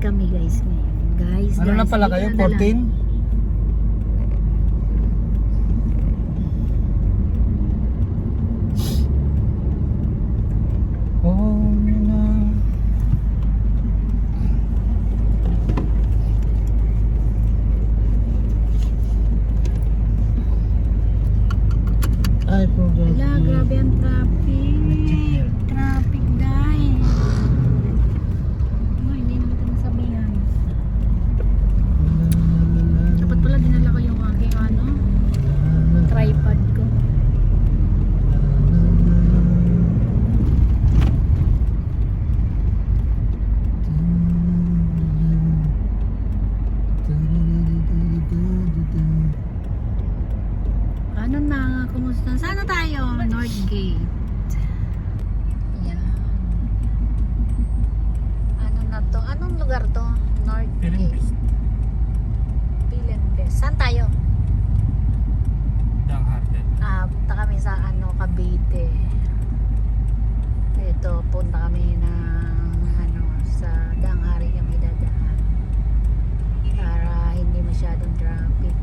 kami guys ngayon. Guys, Ano na pala kayo? 14? Oh, na. Ay, po, Wala, grabe ang traffic. Traffic dahil. Oh, hindi naman ito nasabihan. Dapat pala dinala ko yung aking tripod ko. Ano na, kumusta? Saan na tayo? Northgate. Yan. Ano na to? Anong lugar to? Northgate. Pilenbes. Saan tayo? Punta kami sa Cavite. Ito, punta kami sa Danghari kami dadaan. Para hindi masyadong traffic.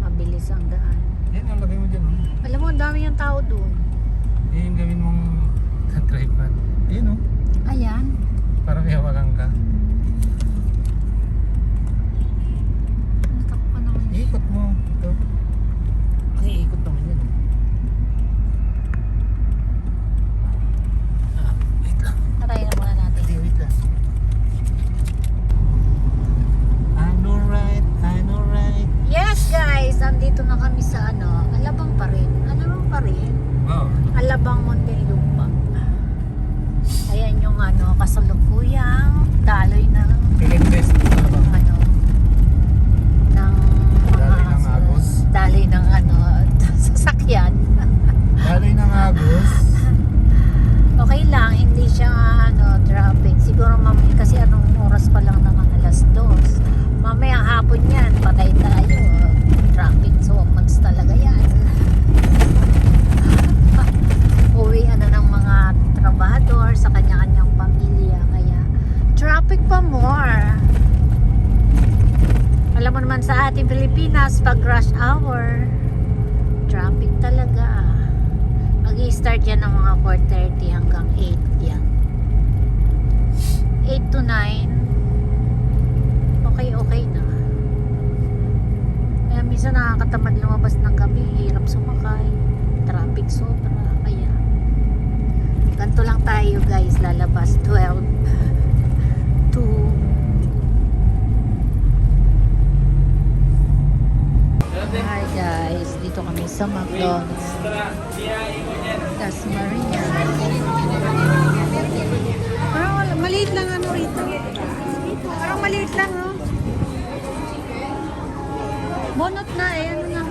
Mabilis ang daan. Yan ang lagay mo dyan. Oh. Alam mo, ang dami yung tao doon. Yan yung gawin mong tripod. Yan oh. Ayan. Para may hawakan ka. Natak pa naman siya. Ikot mo. Ito. Ay, ikot naman yan. Wait lang. Tatayin na muna natin. Hindi, wait lang. I know right. Yes guys, andito na kami sa Alabang pa rin. Alabang pa rin. Wow. Alabang Muntinlupa. Ayan yung kasalukuyang daloy ng Pilinbes. ng Daloy ng Agos. daloy ng sasakyan. Daloy ng Agos. Okay lang, hindi siya traffic. Siguro mamaya kasi anong oras pa lang naman, 2:00. Mamaya hapon yan, patay tayo. Traffic months talaga yan. Uwi ng mga trabahador sa kanya-kanyang pamilya. Kaya traffic pa more. Alam mo naman sa ating Pilipinas, pag rush hour, traffic talaga. Mag-i-start yan ng mga 4:30 hanggang 8 yan. 8 to 9. Okay na. Kaya minsan nakakatamad lumabas ng gabi, hirap sumakay, traffic sobra, kaya ganito lang tayo guys, lalabas 12 to Hi guys, dito kami sa McDonald's Das Marinas. Parang maliit lang rito. Parang maliit lang Bonot na ano na.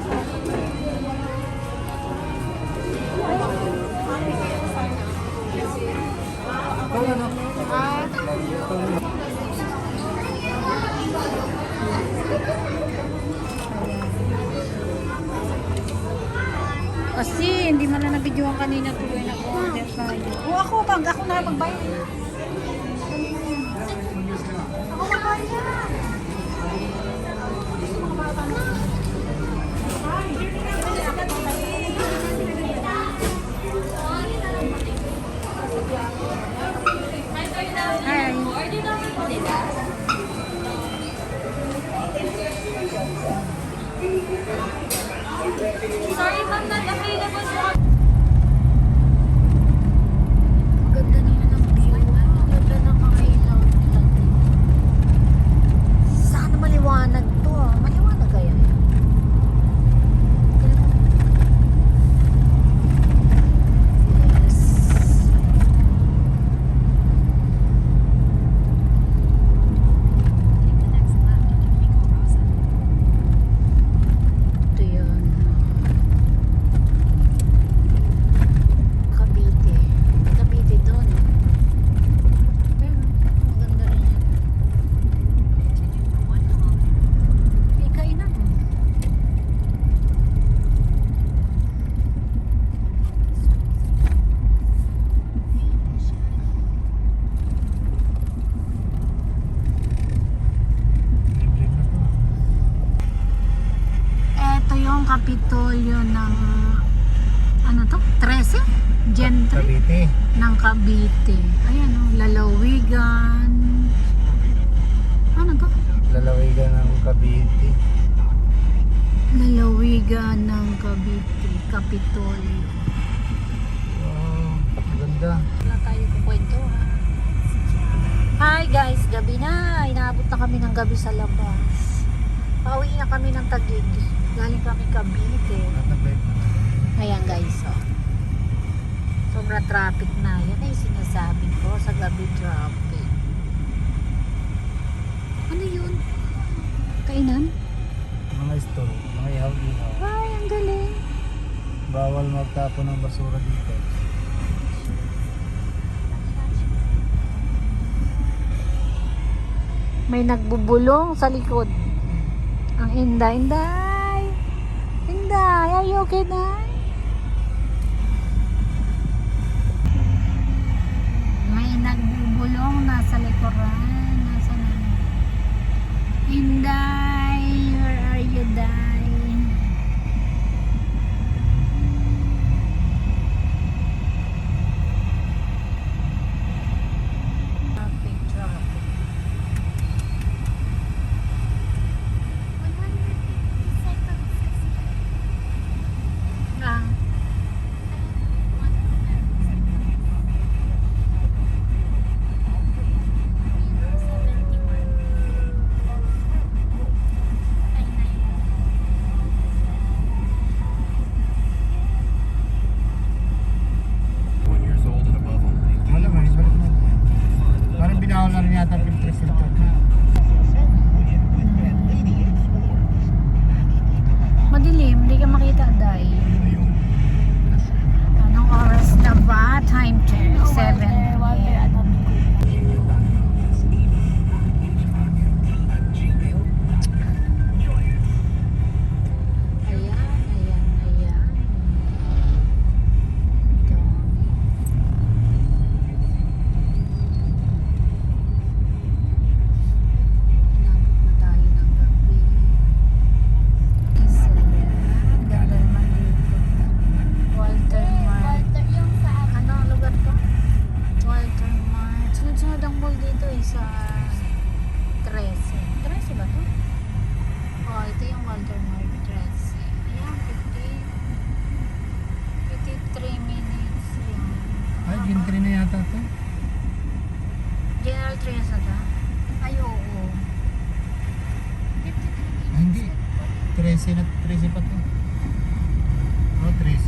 Kasi hindi man na nabidyoan kanina tuloy na order tayo. Ako na magbayad. Ako magbayad. Sorry, ma'am, not available po. Ganda naman ang view. Ganda ng mga ilaw nila. Sana maliwanag to. Maliwanag kaya. Gentry Cavite. ng Cavite. Ayan o, lalawigan. Ano to? Lalawigan ng Cavite. Lalawigan ng Cavite, Kapitolyo. Wow, ganda. Wala tayo kukwento ha. Hi guys, gabi na. Inaabot na kami ng gabi sa labas. Pauwi na kami ng Taguig. Galing kami Cavite. Ayan guys, oh. Sobra traffic na. Yan ay sinasabi ko sa gabi traffic. Ano yun? Kainan? Mga store, mga ihaw-ihaw. Ay, ang galing. Bawal magtapon ng basura dito. May nagbubulong sa likod. Ang Inday. Inday, are you okay na? May nagbubulong nasa likuran. Nasa na? Inday, where are you, Day? Traffic. Ah. Wala man, parang binawal na rin yata ang filter filter. Madilim, hindi ka makita, Day. Anong oras na ba? Time check, 7 p.m. Ayan. Ito. Inabot na tayo ng gabi. Ang ganda naman dito. Walter Mart. Ano ang lugar to? Walter Mart. Sunod-sunod ang mall dito sa 13. 13 ba to? Oh, ito yung Walter Mart 13. Ayan, 53 minutes yun. Ay, gintry na yata ito. General Trains na ta? Ay, oo. Ay, hindi. 13 pa ito. Oh, 13.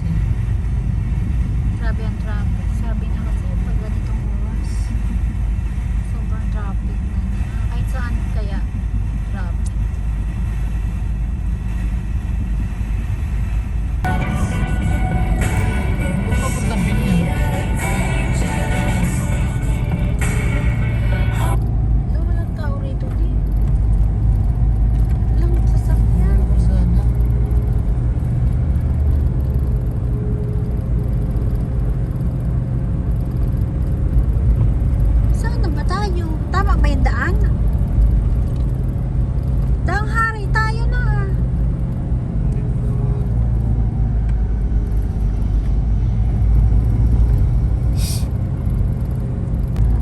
Grabe ang traffic. Sabi niya kasi pag ganitong oras, sobrang traffic na niya. Kahit saan kaya traffic. Papunta Binyan. Walang tao rito din. Walang sasakyan. Sana. Saan na ba tayo? Tama ba yung daan? Daang hari tayo na.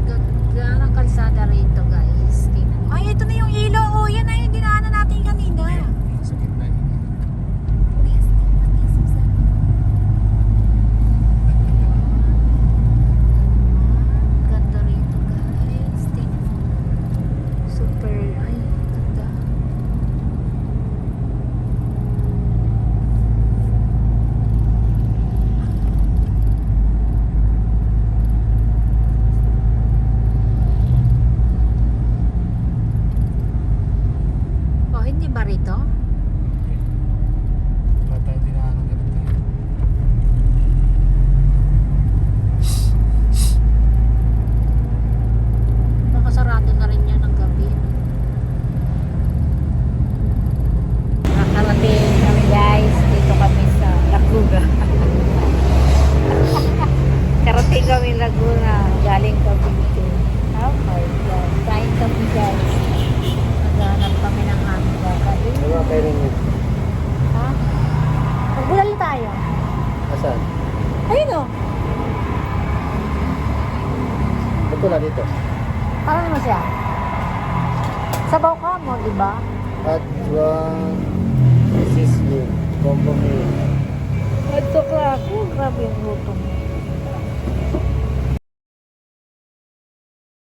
Ganda ng kalsada rito, guys. Tingnan mo. Ay, ito na yung ilaw. Oh, yan na yung dinaanan natin kanina. Sa gitna. Ganda rito, guys. Tingnan mo. Super, ay, ganda. Oh, hindi ba rito? Wala tayo dinaanan ganito. Baka sarado na rin yan ng gabi. Nakarating kami, guys. Dito kami sa Laguna. Karating kami Laguna. Galing Cavite. Oh my God. Kain kami, guys. Naghanap kami ng aming kakain. Wala kayo rin yun. Ha? Magbulal tayo. Asan? Ayun o. pula dito. Ano mo siya? Sabaw ka mo, di ba? At one sizzling combo meal. Ito ka ako. Grabe yung luto mo.